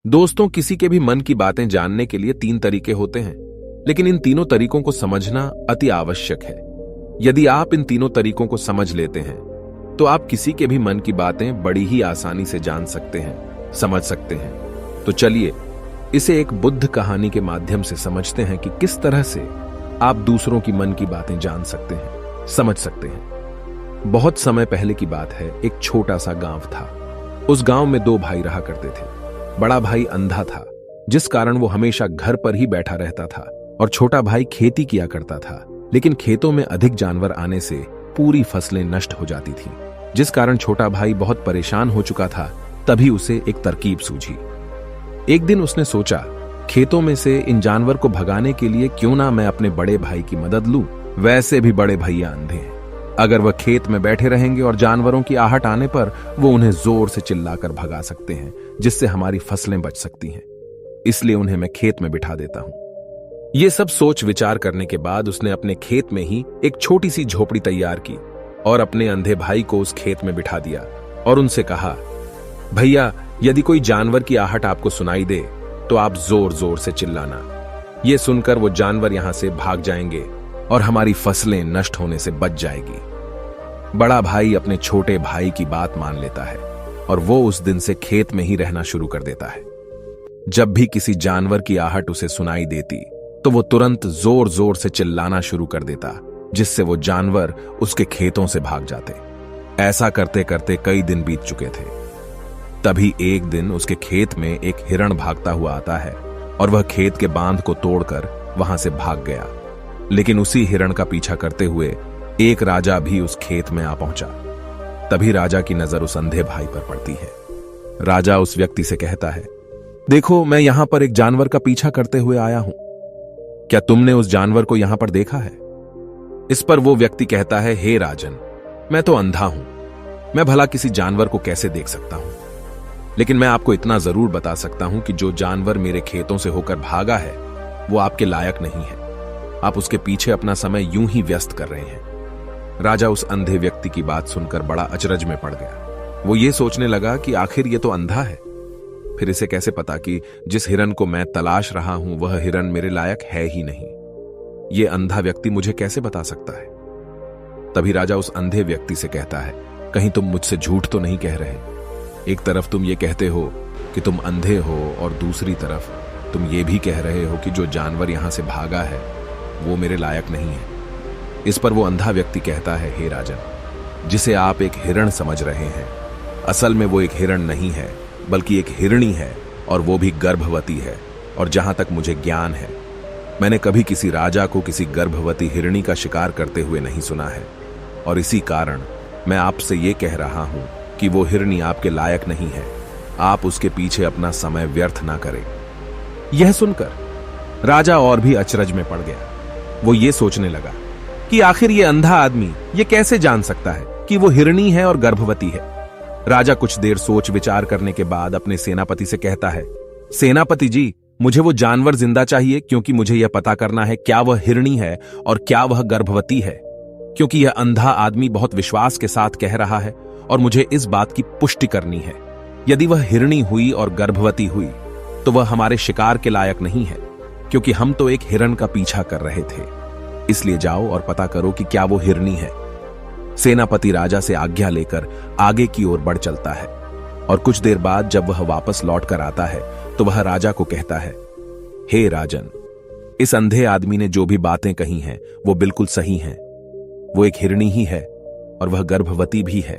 दोस्तों, किसी के भी मन की बातें जानने के लिए 3 तरीके होते हैं, लेकिन इन तीनों तरीकों को समझना अति आवश्यक है। यदि आप इन तीनों तरीकों को समझ लेते हैं, तो आप किसी के भी मन की बातें बड़ी ही आसानी से जान सकते हैं, समझ सकते हैं। तो चलिए इसे एक बुद्ध कहानी के माध्यम से समझते हैं कि किस तरह से आप दूसरों की मन की बातें जान सकते हैं, समझ सकते हैं। बहुत समय पहले की बात है, एक छोटा सा गांव था। उस गांव में 2 भाई रहा करते थे। बड़ा भाई अंधा था, जिस कारण वो हमेशा घर पर ही बैठा रहता था, और छोटा भाई खेती किया करता था, लेकिन खेतों में अधिक जानवर आने से पूरी फसलें नष्ट हो जाती थीं, जिस कारण छोटा भाई बहुत परेशान हो चुका था। तभी उसे एक तरकीब सूझी। एक दिन उसने सोचा, खेतों में से इन जानवर को भगाने के लिए क्यों ना मैं अपने बड़े भाई की मदद लूं। वैसे भी बड़े भैया अंधे हैं, अगर वह खेत में बैठे रहेंगे और जानवरों की आहट आने पर वो उन्हें जोर से चिल्लाकर भगा सकते हैं, जिससे हमारी फसलें बच सकती हैं। इसलिए उन्हें मैं खेत में बिठा देता हूं। ये सब सोच विचार करने के बाद उसने अपने खेत में ही एक छोटी सी झोपड़ी तैयार की और अपने अंधे भाई को उस खेत में बिठा दिया और उनसे कहा, भैया, यदि कोई जानवर की आहट आपको सुनाई दे तो आप जोर जोर से चिल्लाना। ये सुनकर वो जानवर यहां से भाग जाएंगे और हमारी फसलें नष्ट होने से बच जाएगी। बड़ा भाई अपने छोटे भाई की बात मान लेता है और वो उस दिन से खेत में ही रहना शुरू कर देता है। जब भी किसी जानवर की आहट उसे सुनाई देती तो वो तुरंत जोर जोर से चिल्लाना शुरू कर देता, जिससे वो जानवर उसके खेतों से भाग जाते। ऐसा करते करते कई दिन बीत चुके थे। तभी एक दिन उसके खेत में एक हिरण भागता हुआ आता है और वह खेत के बांध को तोड़कर वहां से भाग गया। लेकिन उसी हिरण का पीछा करते हुए एक राजा भी उस खेत में आ पहुंचा। तभी राजा की नजर उस अंधे भाई पर पड़ती है। राजा उस व्यक्ति से कहता है, देखो, मैं यहां पर एक जानवर का पीछा करते हुए आया हूं। क्या तुमने उस जानवर को यहां पर देखा है? इस पर वो व्यक्ति कहता है, हे राजन, मैं तो अंधा हूं, मैं भला किसी जानवर को कैसे देख सकता हूं। लेकिन मैं आपको इतना जरूर बता सकता हूं कि जो जानवर मेरे खेतों से होकर भागा है वो आपके लायक नहीं है। आप उसके पीछे अपना समय यूं ही व्यस्त कर रहे हैं। राजा उस अंधे व्यक्ति की बात सुनकर बड़ा अचरज में पड़ गया। वो ये सोचने लगा कि आखिर ये तो अंधा है, फिर इसे कैसे पता कि जिस हिरन को मैं तलाश रहा हूं वह हिरन मेरे लायक है ही नहीं। ये अंधा व्यक्ति मुझे कैसे बता सकता है? तभी राजा उस अंधे व्यक्ति से कहता है, कहीं तुम मुझसे झूठ तो नहीं कह रहे? एक तरफ तुम ये कहते हो कि तुम अंधे हो और दूसरी तरफ तुम ये भी कह रहे हो कि जो जानवर यहां से भागा है वो मेरे लायक नहीं है। इस पर वो अंधा व्यक्ति कहता है, हे राजन, जिसे आप एक हिरण समझ रहे हैं, असल में वो एक हिरण नहीं है, बल्कि एक हिरणी है, और वो भी गर्भवती है। और जहां तक मुझे ज्ञान है, मैंने कभी किसी राजा को किसी गर्भवती हिरणी का शिकार करते हुए नहीं सुना है, और इसी कारण मैं आपसे ये कह रहा हूं कि वो हिरणी आपके लायक नहीं है। आप उसके पीछे अपना समय व्यर्थ ना करें। यह सुनकर राजा और भी अचरज में पड़ गया। वो ये सोचने लगा कि आखिर ये अंधा आदमी ये कैसे जान सकता है कि वो हिरणी है और गर्भवती है। राजा कुछ देर सोच विचार करने के बाद अपने सेनापति से कहता है, सेनापति जी, मुझे वो जानवर जिंदा चाहिए, क्योंकि मुझे यह पता करना है क्या वह हिरणी है और क्या वह गर्भवती है। क्योंकि यह अंधा आदमी बहुत विश्वास के साथ कह रहा है और मुझे इस बात की पुष्टि करनी है। यदि वह हिरणी हुई और गर्भवती हुई तो वह हमारे शिकार के लायक नहीं है, क्योंकि हम तो एक हिरण का पीछा कर रहे थे। इसलिए जाओ और पता करो कि क्या वो हिरणी है। सेनापति राजा से आज्ञा लेकर आगे की ओर बढ़ चलता है, और कुछ देर बाद जब वह वापस लौट कर आता है तो वह राजा को कहता है, हे राजन, इस अंधे आदमी ने जो भी बातें कही हैं वो बिल्कुल सही हैं। वो एक हिरणी ही है और वह गर्भवती भी है।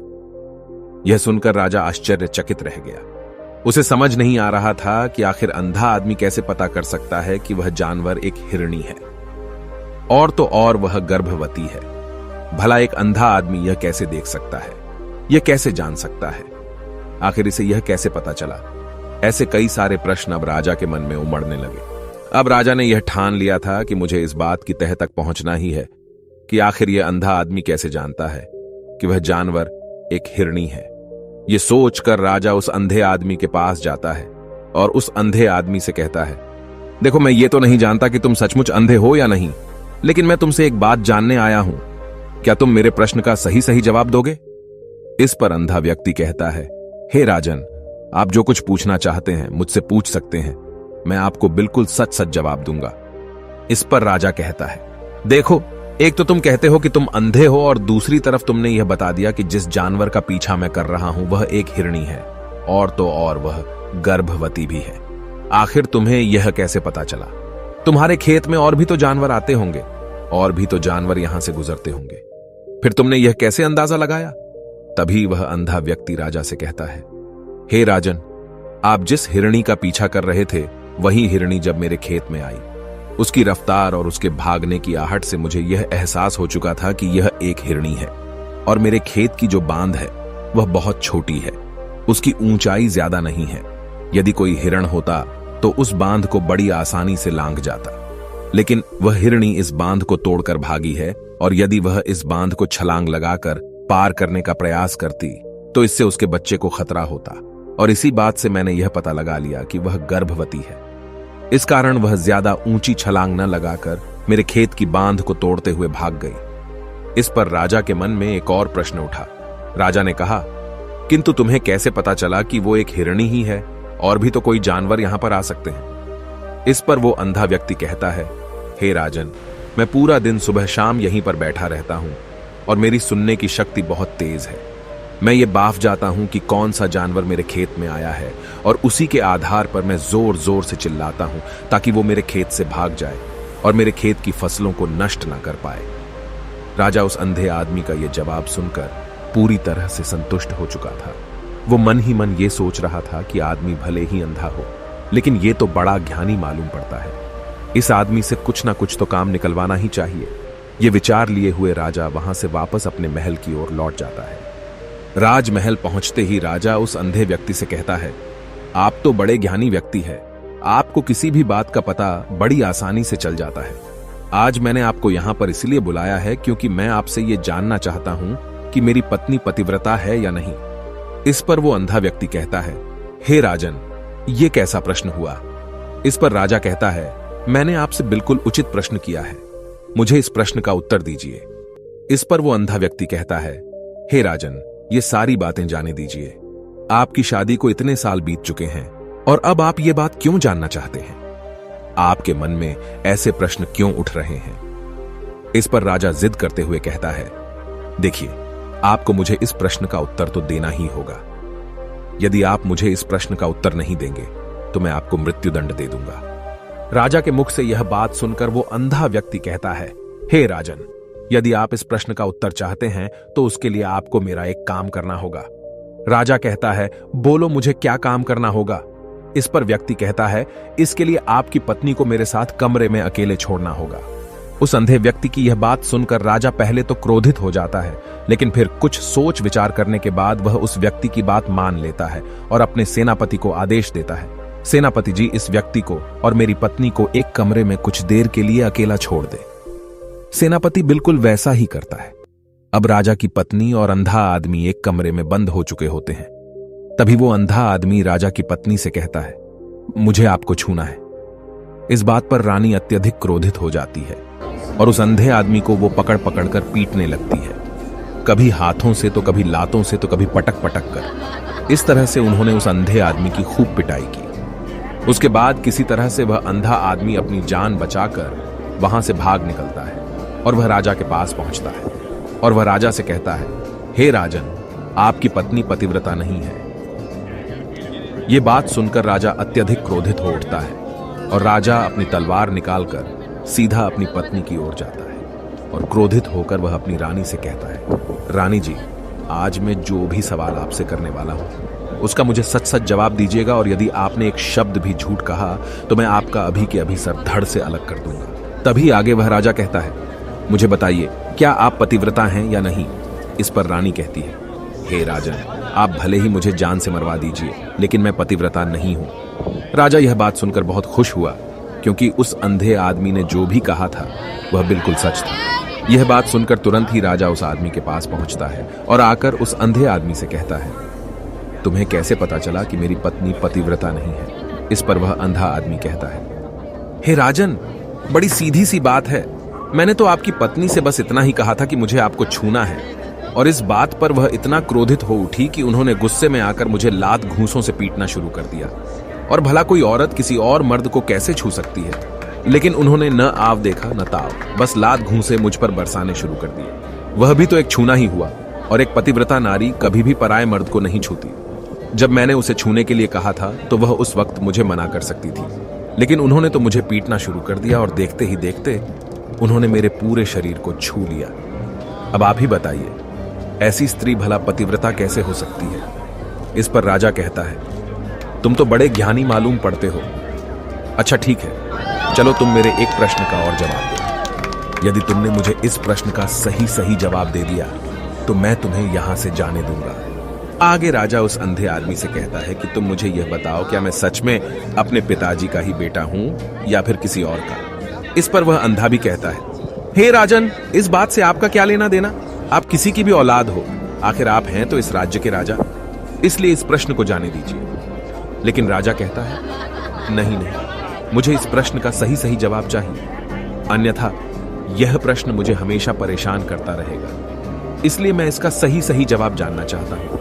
यह सुनकर राजा आश्चर्यचकित रह गया। उसे समझ नहीं आ रहा था कि आखिर अंधा आदमी कैसे पता कर सकता है कि वह जानवर एक हिरणी है, और तो और वह गर्भवती है। भला एक अंधा आदमी यह कैसे देख सकता है? यह कैसे जान सकता है? आखिर इसे यह कैसे पता चला? ऐसे कई सारे प्रश्न अब राजा के मन में उमड़ने लगे। अब राजा ने यह ठान लिया था कि मुझे इस बात की तह तक पहुंचना ही है कि आखिर यह अंधा आदमी कैसे जानता है कि वह जानवर एक हिरणी है। यह सोचकर राजा उस अंधे आदमी के पास जाता है और उस अंधे आदमी से कहता है, देखो, मैं ये तो नहीं जानता कि तुम सचमुच अंधे हो या नहीं, लेकिन मैं तुमसे एक बात जानने आया हूं। क्या तुम मेरे प्रश्न का सही सही जवाब दोगे? इस पर अंधा व्यक्ति कहता है, हे राजन, आप जो कुछ पूछना चाहते हैं मुझसे पूछ सकते हैं, मैं आपको बिल्कुल सच सच जवाब दूंगा। इस पर राजा कहता है, देखो, एक तो तुम कहते हो कि तुम अंधे हो और दूसरी तरफ तुमने यह बता दिया कि जिस जानवर का पीछा मैं कर रहा हूं वह एक हिरणी है, और तो और वह गर्भवती भी है। आखिर तुम्हें यह कैसे पता चला? तुम्हारे खेत में और भी तो जानवर आते होंगे, और भी तो जानवर यहां से गुजरते होंगे, फिर तुमने यह कैसे अंदाजा लगाया? तभी वह अंधा व्यक्ति राजा से कहता है, हे राजन, आप जिस हिरणी का पीछा कर रहे थे वही हिरणी जब मेरे खेत में आई, उसकी रफ्तार और उसके भागने की आहट से मुझे यह एहसास हो चुका था कि यह एक हिरणी है, और मेरे खेत की जो बांध है वह बहुत छोटी है, उसकी ऊंचाई ज्यादा नहीं है। यदि कोई हिरण होता तो उस बांध को बड़ी आसानी से लांघ जाता, लेकिन वह हिरणी इस बांध को तोड़कर भागी है, और यदि वह इस बांध को छलांग लगाकर पार करने का प्रयास करती तो इससे उसके बच्चे को खतरा होता, और इसी बात से मैंने यह पता लगा लिया कि वह गर्भवती है। इस कारण वह ज्यादा ऊंची छलांग न लगाकर मेरे खेत की बांध को तोड़ते हुए भाग गई। इस पर राजा के मन में एक और प्रश्न उठा। राजा ने कहा, किंतु तुम्हें कैसे पता चला कि वो एक हिरणी ही है? और भी तो कोई जानवर यहां पर आ सकते हैं। इस पर वो अंधा व्यक्ति कहता है, हे राजन, मैं पूरा दिन सुबह शाम यहीं पर बैठा रहता हूं, और मेरी सुनने की शक्ति बहुत तेज है। मैं ये बाफ जाता हूं कि कौन सा जानवर मेरे खेत में आया है, और उसी के आधार पर मैं जोर जोर से चिल्लाता हूं ताकि वो मेरे खेत से भाग जाए और मेरे खेत की फसलों को नष्ट ना कर पाए। राजा उस अंधे आदमी का यह जवाब सुनकर पूरी तरह से संतुष्ट हो चुका था। वो मन ही मन ये सोच रहा था कि आदमी भले ही अंधा हो, लेकिन ये तो बड़ा ज्ञानी मालूम पड़ता है। इस आदमी से कुछ ना कुछ तो काम निकलवाना ही चाहिए। ये विचार लिए हुए राजा वहां से वापस अपने महल की ओर लौट जाता है। राजमहल पहुंचते ही राजा उस अंधे व्यक्ति से कहता है, आप तो बड़े ज्ञानी व्यक्ति है, आपको किसी भी बात का पता बड़ी आसानी से चल जाता है। आज मैंने आपको यहां पर इसलिए बुलाया है क्योंकि मैं आपसे ये जानना चाहता हूं कि मेरी पत्नी पतिव्रता है या नहीं। इस पर वो अंधा व्यक्ति कहता है, हे राजन, ये कैसा प्रश्न हुआ? इस पर राजा कहता है, मैंने आपसे बिल्कुल उचित प्रश्न किया है, मुझे इस प्रश्न का उत्तर दीजिए। इस पर वो अंधा व्यक्ति कहता है, हे राजन, ये सारी बातें जाने दीजिए। आपकी शादी को इतने साल बीत चुके हैं, और अब आप ये बात क्यों जानना चाहते हैं? आपके मन में ऐसे प्रश्न क्यों उठ रहे हैं? इस पर राजा जिद करते हुए कहता है, देखिए, आपको मुझे इस प्रश्न का उत्तर तो देना ही होगा। यदि आप मुझे इस प्रश्न का उत्तर नहीं देंगे तो मैं आपको मृत्युदंड दे दूंगा। राजा के मुख से यह बात सुनकर वो अंधा व्यक्ति कहता है, हे राजन, यदि आप इस प्रश्न का उत्तर चाहते हैं तो उसके लिए आपको मेरा एक काम करना होगा। राजा कहता है, बोलो, मुझे क्या काम करना होगा? इस पर व्यक्ति कहता है, इसके लिए आपकी पत्नी को मेरे साथ कमरे में अकेले छोड़ना होगा। उस अंधे व्यक्ति की यह बात सुनकर राजा पहले तो क्रोधित हो जाता है, लेकिन फिर कुछ सोच विचार करने के बाद वह उस व्यक्ति की बात मान लेता है और अपने सेनापति को आदेश देता है, सेनापति जी, इस व्यक्ति को और मेरी पत्नी को एक कमरे में कुछ देर के लिए अकेला छोड़ दे। सेनापति बिल्कुल वैसा ही करता है। अब राजा की पत्नी और अंधा आदमी एक कमरे में बंद हो चुके होते हैं। तभी वो अंधा आदमी राजा की पत्नी से कहता है, मुझे आपको छूना है। इस बात पर रानी अत्यधिक क्रोधित हो जाती है और उस अंधे आदमी को वो पकड़ पकड़ कर पीटने लगती है, कभी हाथों से तो कभी लातों से तो कभी पटक पटक कर। इस तरह से उन्होंने उस अंधे आदमी की खूब पिटाई की। उसके बाद किसी तरह से वह अंधा आदमी अपनी जान बचाकर वहां से भाग निकलता है और वह राजा के पास पहुंचता है और वह राजा से कहता है, हे राजन, आपकी पत्नी पतिव्रता नहीं है। यह बात सुनकर राजा अत्यधिक क्रोधित हो उठता है और राजा अपनी तलवार निकालकर सीधा अपनी पत्नी की ओर जाता है और क्रोधित होकर वह अपनी रानी से कहता है, रानी जी, आज मैं जो भी सवाल आपसे करने वाला हूं उसका मुझे सच सच जवाब दीजिएगा, और यदि आपने एक शब्द भी झूठ कहा तो मैं आपका अभी के अभी सर धड़ से अलग कर दूंगा। तभी आगे वह राजा कहता है, मुझे बताइए, क्या आप पतिव्रता हैं या नहीं? इस पर रानी कहती है, हे राजन, आप भले ही मुझे जान से मरवा दीजिए, लेकिन मैं पतिव्रता नहीं हूं। राजा यह बात सुनकर बहुत खुश हुआ, क्योंकि उस अंधे आदमी ने जो भी कहा था वह बिल्कुल सच था। यह बात सुनकर तुरंत ही राजा उस आदमी के पास पहुंचता है और आकर उस अंधे आदमी से कहता है, तुम्हें कैसे पता चला कि मेरी पत्नी पतिव्रता नहीं है? इस पर वह अंधा आदमी कहता है, हे राजन, बड़ी सीधी सी बात है, मैंने तो आपकी पत्नी से बस इतना ही कहा था कि मुझे आपको छूना है, और इस बात पर वह इतना क्रोधित हो उठी कि उन्होंने गुस्से में आकर मुझे लात घूंसों से पीटना शुरू कर दिया। और भला कोई औरत किसी और मर्द को कैसे छू सकती है, लेकिन उन्होंने न आव देखा न ताव, बस लात घूंसे मुझ पर बरसाने शुरू कर दिए। वह भी तो एक छूना ही हुआ, और एक पतिव्रता नारी कभी भी पराये मर्द को नहीं छूती। जब मैंने उसे छूने के लिए कहा था तो वह उस वक्त मुझे मना कर सकती थी, लेकिन उन्होंने तो मुझे पीटना शुरू कर दिया और देखते ही देखते उन्होंने मेरे पूरे शरीर को छू लिया। अब आप ही बताइए, ऐसी स्त्री भला पतिव्रता कैसे हो सकती है? इस पर राजा कहता है, तुम तो बड़े ज्ञानी मालूम पड़ते हो। अच्छा ठीक है, चलो तुम मेरे एक प्रश्न का और जवाब दो। यदि तुमने मुझे इस प्रश्न का सही जवाब दे दिया तो मैं तुम्हें यहां से जाने दूंगा। आगे राजा उस अंधे आदमी से कहता है कि तुम मुझे यह बताओ, क्या मैं सच में अपने पिताजी का ही बेटा हूं या फिर किसी और का? इस पर वह अंधा भी कहता है, हे राजन, इस बात से आपका क्या लेना देना? आप किसी की भी औलाद हो, आखिर आप हैं तो इस राज्य के राजा, इसलिए इस प्रश्न को जाने दीजिए। लेकिन राजा कहता है, नहीं, मुझे इस प्रश्न का सही जवाब चाहिए, अन्यथा यह प्रश्न मुझे हमेशा परेशान करता रहेगा। इसलिए मैं इसका सही जवाब जानना चाहता हूं।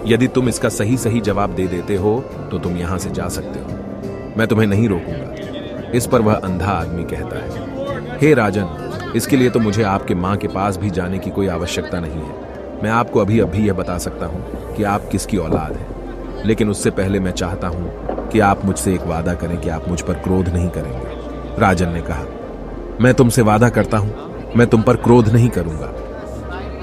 यदि तुम इसका सही जवाब दे देते हो तो तुम यहां से जा सकते हो, मैं तुम्हें नहीं रोकूंगा। इस पर वह अंधा आदमी कहता है, हे राजन, इसके लिए तो मुझे आपके मां के पास भी जाने की कोई आवश्यकता नहीं है। मैं आपको अभी यह बता सकता हूं कि आप किसकी औलाद हैं, लेकिन उससे पहले मैं चाहता हूं कि आप मुझसे एक वादा करें कि आप मुझ पर क्रोध नहीं करेंगे। राजन ने कहा, मैं तुमसे वादा करता हूं, मैं तुम पर क्रोध नहीं करूंगा।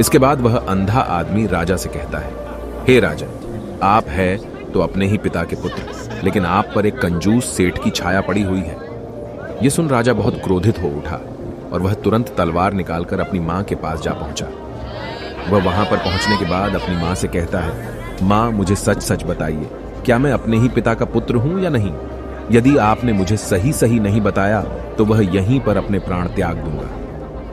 इसके बाद वह अंधा आदमी राजा से कहता है, हे राजन, आप है तो अपने ही पिता के पुत्र, लेकिन आप पर एक कंजूस सेठ की छाया पड़ी हुई है। यह सुन राजा बहुत क्रोधित हो उठा और वह तुरंत तलवार निकालकर अपनी मां के पास जा पहुंचा। वह वहां पर पहुंचने के बाद अपनी मां से कहता है, मां, मुझे सच बताइए, क्या मैं अपने ही पिता का पुत्र हूं या नहीं? यदि आपने मुझे सही नहीं बताया तो वह यहीं पर अपने प्राण त्याग दूंगा।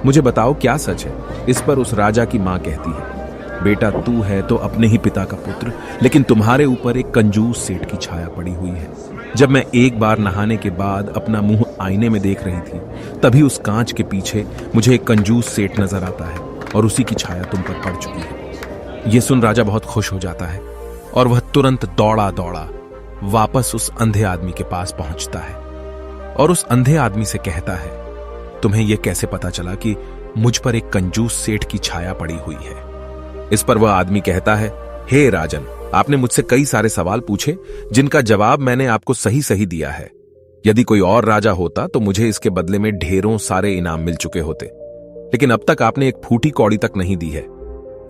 मुझे बताओ क्या सच है? इस पर उस राजा की मां कहती है, बेटा, तू है तो अपने ही पिता का पुत्र, लेकिन तुम्हारे ऊपर एक कंजूस सेठ की छाया पड़ी हुई है। जब मैं एक बार नहाने के बाद अपना मुंह आईने में देख रही थी, तभी उस कांच के पीछे मुझे एक कंजूस सेठ नजर आता है और उसी की छाया तुम पर पड़ चुकी है। यह सुन राजा बहुत खुश हो जाता है और वह तुरंत दौड़ा वापस उस अंधे आदमी के पास पहुंचता है और उस अंधे आदमी से कहता है, तुम्हें यह कैसे पता चला कि मुझ पर एक कंजूस सेठ की छाया पड़ी हुई है? इस पर वह आदमी कहता है, हे राजन, आपने मुझसे कई सारे सवाल पूछे जिनका जवाब मैंने आपको सही दिया है। यदि कोई और राजा होता तो मुझे इसके बदले में ढेरों सारे इनाम मिल चुके होते, लेकिन अब तक आपने एक फूटी कौड़ी तक नहीं दी है।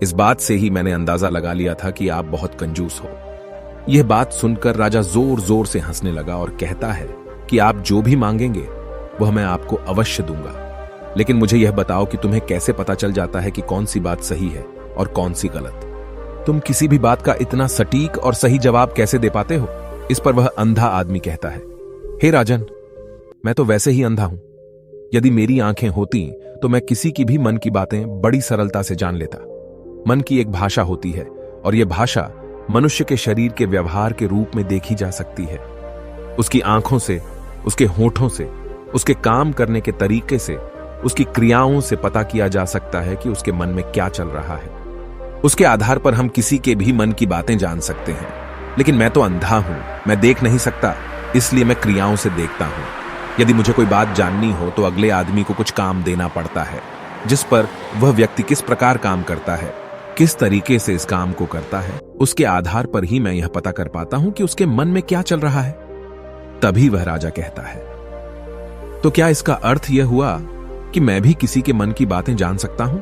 इस बात से ही मैंने अंदाजा लगा लिया था कि आप बहुत कंजूस हो। यह बात सुनकर राजा जोर से हंसने लगा और कहता है कि आप जो भी मांगेंगे वह मैं आपको अवश्य दूंगा, लेकिन मुझे यह बताओ कि तुम्हें कैसे पता चल जाता है कि कौन सी बात सही है और कौन सी गलत? तुम किसी भी बात का इतना सटीक और सही जवाब कैसे दे पाते हो? इस पर वह अंधा आदमी कहता है, हे राजन, मैं तो वैसे ही अंधा हूं। यदि मेरी आंखें होती तो मैं किसी की भी मन की बातें बड़ी सरलता से जान लेता। मन की एक भाषा होती है और यह भाषा मनुष्य के शरीर के व्यवहार के रूप में देखी जा सकती है। उसकी आंखों से, उसके होठों से, उसके काम करने के तरीके से, उसकी क्रियाओं से पता किया जा सकता है कि उसके मन में क्या चल रहा है। उसके आधार पर हम किसी के भी मन की बातें जान सकते हैं, लेकिन मैं तो अंधा हूं, मैं देख नहीं सकता, इसलिए मैं क्रियाओं से देखता हूं। यदि मुझे कोई बात जाननी हो तो अगले आदमी को कुछ काम देना पड़ता है, जिस पर वह व्यक्ति किस प्रकार काम करता है, किस तरीके से इस काम को करता है, उसके आधार पर ही मैं यह पता कर पाता हूं कि उसके मन में क्या चल रहा है। तभी वह राजा कहता है, तो क्या इसका अर्थ यह हुआ कि मैं भी किसी के मन की बातें जान सकता हूं?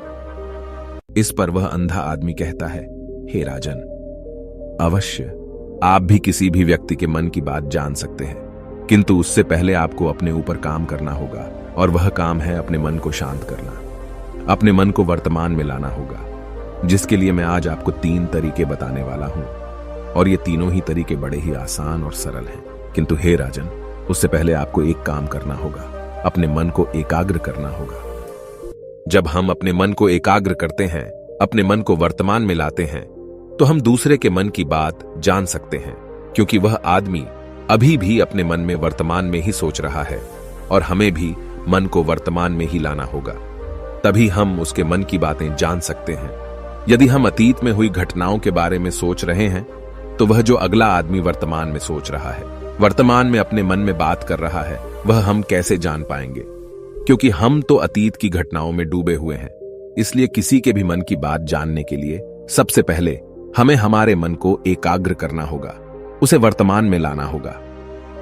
इस पर वह अंधा आदमी कहता है, हे राजन, अवश्य आप भी किसी भी व्यक्ति के मन की बात जान सकते हैं, किंतु उससे पहले आपको अपने ऊपर काम करना होगा, और वह काम है अपने मन को शांत करना, अपने मन को वर्तमान में लाना होगा, जिसके लिए मैं आज आपको 3 तरीके बताने वाला हूं। और ये तीनों ही तरीके बड़े ही आसान और सरल हैं, किंतु हे राजन, उससे पहले आपको एक काम करना होगा, अपने मन को एकाग्र करना होगा। जब हम अपने मन को एकाग्र करते हैं, अपने मन को वर्तमान में लाते हैं, तो हम दूसरे के मन की बात जान सकते हैं, क्योंकि वह आदमी अभी भी अपने मन में वर्तमान में ही सोच रहा है, और हमें भी मन को वर्तमान में ही लाना होगा, तभी हम उसके मन की बातें जान सकते हैं। यदि हम अतीत में हुई घटनाओं के बारे में सोच रहे हैं तो वह जो अगला आदमी वर्तमान में सोच रहा है, वर्तमान में अपने मन में बात कर रहा है, वह हम कैसे जान पाएंगे? क्योंकि हम तो अतीत की घटनाओं में डूबे हुए हैं। इसलिए किसी के भी मन की बात जानने के लिए सबसे पहले हमें हमारे मन को एकाग्र करना होगा, उसे वर्तमान में लाना होगा।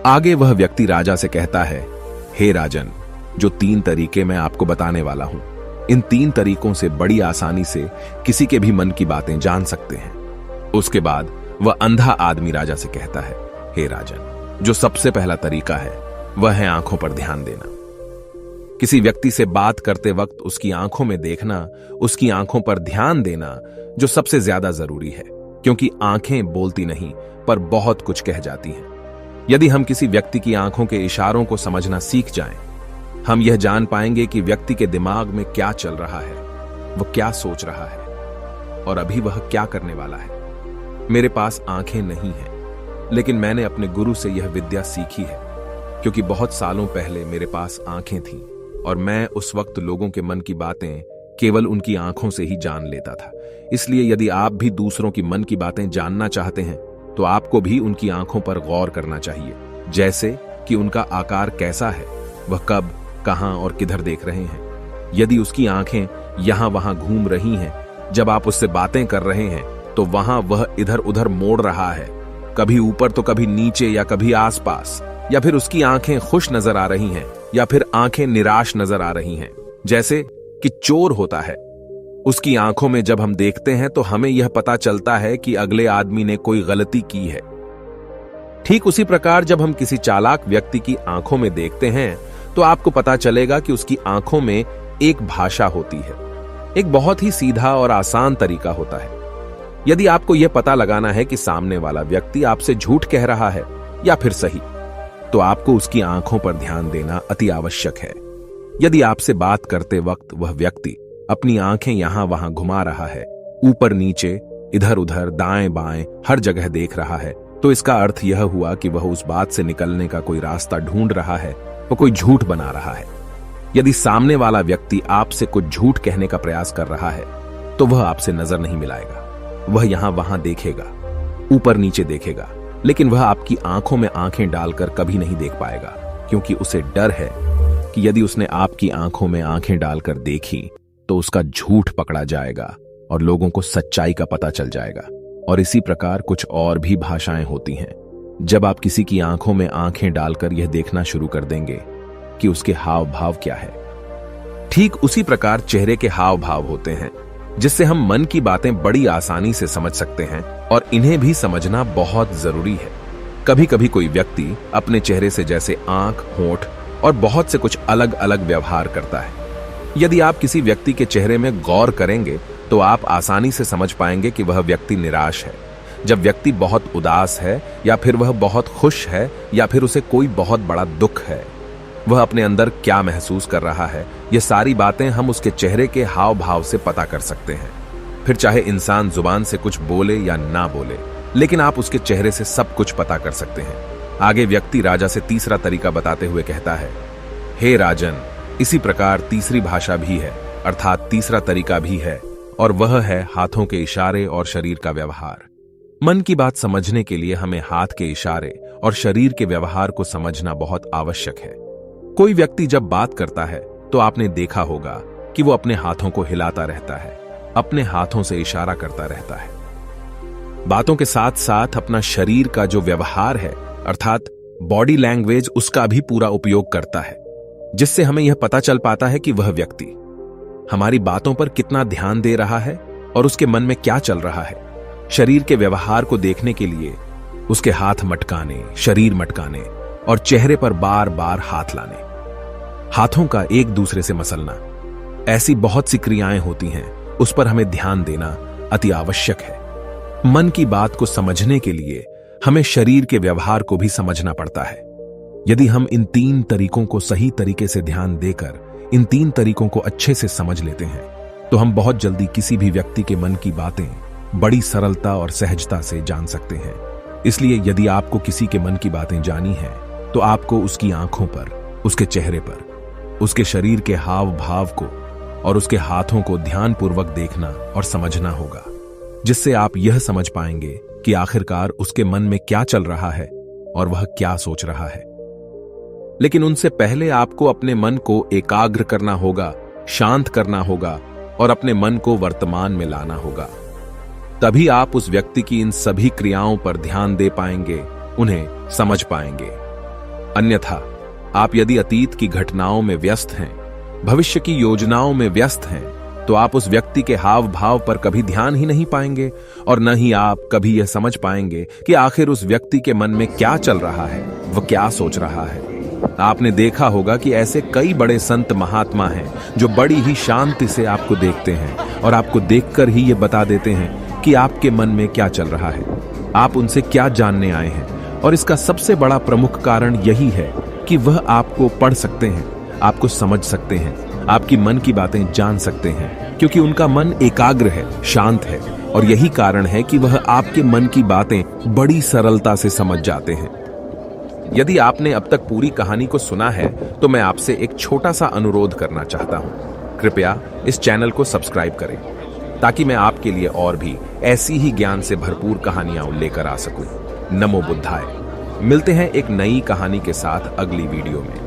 आगे वह व्यक्ति राजा से कहता है, हे राजन, जो 3 तरीके मैं आपको बताने वाला हूं, इन 3 तरीकों से बड़ी आसानी से किसी के भी मन की बातें जान सकते हैं। उसके बाद वह अंधा आदमी राजा से कहता है, हे राजन, जो सबसे पहला तरीका है वह है आंखों पर ध्यान देना। किसी व्यक्ति से बात करते वक्त उसकी आंखों में देखना, उसकी आंखों पर ध्यान देना जो सबसे ज्यादा जरूरी है, क्योंकि आंखें बोलती नहीं पर बहुत कुछ कह जाती हैं। यदि हम किसी व्यक्ति की आंखों के इशारों को समझना सीख जाएं, हम यह जान पाएंगे कि व्यक्ति के दिमाग में क्या चल रहा है, वह क्या सोच रहा है और अभी वह क्या करने वाला है। मेरे पास आंखें नहीं हैं, लेकिन मैंने अपने गुरु से यह विद्या सीखी है, क्योंकि बहुत सालों पहले मेरे पास आंखें थीं और मैं उस वक्त लोगों के मन की बातें केवल उनकी आंखों से ही जान लेता था। इसलिए यदि आप भी दूसरों की मन की बातें जानना चाहते हैं तो आपको भी उनकी आंखों पर गौर करना चाहिए, जैसे कि उनका आकार कैसा है, वह कब, कहां और किधर देख रहे हैं। यदि उसकी आंखें यहां वहां घूम रही हैं, जब आप उससे बातें कर रहे हैं तो वहां वह इधर उधर मोड़ रहा है, कभी ऊपर तो कभी नीचे या कभी आसपास, या फिर उसकी आंखें खुश नजर आ रही हैं या फिर आंखें निराश नजर आ रही हैं, जैसे कि चोर होता है। उसकी आंखों में जब हम देखते हैं तो हमें यह पता चलता है कि अगले आदमी ने कोई गलती की है। ठीक उसी प्रकार जब हम किसी चालाक व्यक्ति की आंखों में देखते हैं तो आपको पता चलेगा कि उसकी आंखों में एक भाषा होती है। एक बहुत ही सीधा और आसान तरीका होता है। यदि आपको यह पता लगाना है कि सामने वाला व्यक्ति आपसे झूठ कह रहा है या फिर सही, तो आपको उसकी आंखों पर ध्यान देना अति आवश्यक है। यदि आपसे बात करते वक्त वह व्यक्ति अपनी आंखें यहां वहां घुमा रहा है, ऊपर नीचे, इधर उधर, दाएं बाएं, हर जगह देख रहा है, तो इसका अर्थ यह हुआ कि वह उस बात से निकलने का कोई रास्ता ढूंढ रहा है, वह कोई झूठ बना रहा है। यदि सामने वाला व्यक्ति आपसे कुछ झूठ कहने का प्रयास कर रहा है तो वह आपसे नजर नहीं मिलाएगा। वह यहां वहां देखेगा, ऊपर नीचे देखेगा, लेकिन वह आपकी आंखों में आंखें डालकर कभी नहीं देख पाएगा, क्योंकि उसे डर है कि यदि उसने आपकी आंखों में आंखें डालकर देखी तो उसका झूठ पकड़ा जाएगा और लोगों को सच्चाई का पता चल जाएगा। और इसी प्रकार कुछ और भी भाषाएं होती हैं। जब आप किसी की आंखों में आंखें डालकर यह देखना शुरू कर देंगे कि उसके हाव भाव क्या है, ठीक उसी प्रकार चेहरे के हाव भाव होते हैं, जिससे हम मन की बातें बड़ी आसानी से समझ सकते हैं और इन्हें भी समझना बहुत जरूरी है। कभी कभी कोई व्यक्ति अपने चेहरे से जैसे आंख, होंठ और बहुत से कुछ अलग अलग व्यवहार करता है। यदि आप किसी व्यक्ति के चेहरे में गौर करेंगे तो आप आसानी से समझ पाएंगे कि वह व्यक्ति निराश है, जब व्यक्ति बहुत उदास है, या फिर वह बहुत खुश है, या फिर उसे कोई बहुत बड़ा दुख है। वह अपने अंदर क्या महसूस कर रहा है, ये सारी बातें हम उसके चेहरे के हाव भाव से पता कर सकते हैं। फिर चाहे इंसान जुबान से कुछ बोले या ना बोले, लेकिन आप उसके चेहरे से सब कुछ पता कर सकते हैं। आगे व्यक्ति राजा से तीसरा तरीका बताते हुए कहता है, हे राजन, इसी प्रकार तीसरी भाषा भी है, अर्थात तीसरा तरीका भी है, और वह है हाथों के इशारे और शरीर का व्यवहार। मन की बात समझने के लिए हमें हाथ के इशारे और शरीर के व्यवहार को समझना बहुत आवश्यक है। कोई व्यक्ति जब बात करता है तो आपने देखा होगा कि वो अपने हाथों को हिलाता रहता है, अपने हाथों से इशारा करता रहता है। बातों के साथ साथ अपना शरीर का जो व्यवहार है, अर्थात बॉडी लैंग्वेज, उसका भी पूरा उपयोग करता है, जिससे हमें यह पता चल पाता है कि वह व्यक्ति हमारी बातों पर कितना ध्यान दे रहा है और उसके मन में क्या चल रहा है। शरीर के व्यवहार को देखने के लिए उसके हाथ मटकाने, शरीर मटकाने और चेहरे पर बार बार हाथ लाने, हाथों का एक दूसरे से मसलना, ऐसी बहुत सी क्रियाएं होती हैं, उस पर हमें ध्यान देना अति आवश्यक है। मन की बात को समझने के लिए हमें शरीर के व्यवहार को भी समझना पड़ता है। यदि हम इन 3 तरीकों को सही तरीके से ध्यान देकर इन 3 तरीकों को अच्छे से समझ लेते हैं तो हम बहुत जल्दी किसी भी व्यक्ति के मन की बातें बड़ी सरलता और सहजता से जान सकते हैं। इसलिए यदि आपको किसी के मन की बातें जानी है तो आपको उसकी आंखों पर, उसके चेहरे पर, उसके शरीर के हाव भाव को और उसके हाथों को ध्यानपूर्वक देखना और समझना होगा, जिससे आप यह समझ पाएंगे कि आखिरकार उसके मन में क्या चल रहा है और वह क्या सोच रहा है। लेकिन उनसे पहले आपको अपने मन को एकाग्र करना होगा, शांत करना होगा और अपने मन को वर्तमान में लाना होगा। तभी आप उस व्यक्ति की इन सभी क्रियाओं पर ध्यान दे पाएंगे, उन्हें समझ पाएंगे। अन्यथा आप यदि अतीत की घटनाओं में व्यस्त हैं, भविष्य की योजनाओं में व्यस्त हैं, तो आप उस व्यक्ति के हाव भाव पर कभी ध्यान ही नहीं पाएंगे और न ही आप कभी यह समझ पाएंगे कि आखिर उस व्यक्ति के मन में क्या चल रहा है, वह क्या सोच रहा है। आपने देखा होगा कि ऐसे कई बड़े संत महात्मा हैं जो बड़ी ही शांति से आपको देखते हैं और आपको देखकर ही ये बता देते हैं कि आपके मन में क्या चल रहा है, आप उनसे क्या जानने आए हैं। और इसका सबसे बड़ा प्रमुख कारण यही है कि वह आपको पढ़ सकते हैं, आपको समझ सकते हैं, आपकी मन की बातें जान सकते हैं, क्योंकि उनका मन एकाग्र है, शांत है। और यही कारण है कि वह आपके मन की बातें बड़ी सरलता से समझ जाते हैं। यदि आपने अब तक पूरी कहानी को सुना है तो मैं आपसे एक छोटा सा अनुरोध करना चाहता हूं। कृपया इस चैनल को सब्सक्राइब करें ताकि मैं आपके लिए और भी ऐसी ही ज्ञान से भरपूर कहानियां लेकर आ सकूं। नमो बुद्धाय। मिलते हैं एक नई कहानी के साथ अगली वीडियो में।